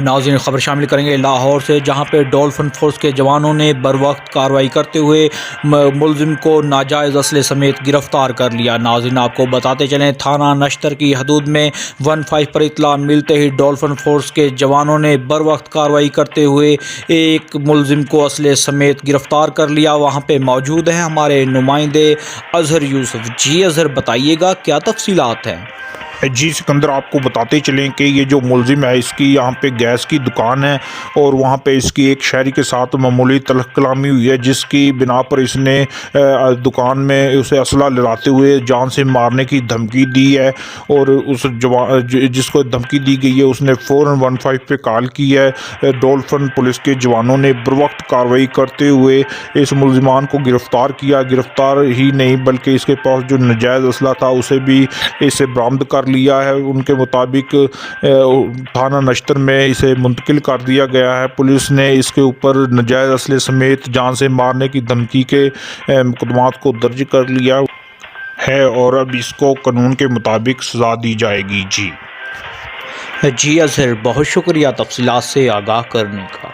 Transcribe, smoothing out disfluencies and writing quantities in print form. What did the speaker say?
ناظرین خبر شامل کریں گے لاہور سے، جہاں پہ ڈولفن فورس کے جوانوں نے بروقت کارروائی کرتے ہوئے ملزم کو ناجائز اسلحے سمیت گرفتار کر لیا۔ ناظرین آپ کو بتاتے چلیں، تھانہ نشتر کی حدود میں 15 پر اطلاع ملتے ہی ڈولفن فورس کے جوانوں نے بروقت کارروائی کرتے ہوئے ایک ملزم کو اسلحے سمیت گرفتار کر لیا۔ وہاں پہ موجود ہیں ہمارے نمائندے اظہر یوسف۔ جی اظہر، بتائیے گا کیا تفصیلات ہیں؟ جی سکندر، آپ کو بتاتے چلیں کہ یہ جو ملزم ہے، اس کی یہاں پہ گیس کی دکان ہے اور وہاں پہ اس کی ایک شہری کے ساتھ معمولی تلخ کلامی ہوئی ہے، جس کی بنا پر اس نے دکان میں اسے اسلحہ لڑاتے ہوئے جان سے مارنے کی دھمکی دی ہے، اور اس جس کو دھمکی دی گئی ہے اس نے فوراً 15 پہ کال کی ہے۔ ڈولفن پولیس کے جوانوں نے بروقت کارروائی کرتے ہوئے اس ملزمان کو گرفتار کیا۔ گرفتار ہی نہیں بلکہ اس کے پاس جو ناجائز اسلحہ تھا اسے بھی اسے برآمد کر لیا ہے۔ ان کے مطابق تھانہ نشتر میں اسے منتقل کر دیا گیا ہے۔ پولیس نے اس کے اوپر ناجائز اسلحے سمیت جان سے مارنے کی دھمکی کے مقدمات کو درج کر لیا ہے اور اب اس کو قانون کے مطابق سزا دی جائے گی۔ جی اظہر، بہت شکریہ تفصیلات سے آگاہ کرنے کا۔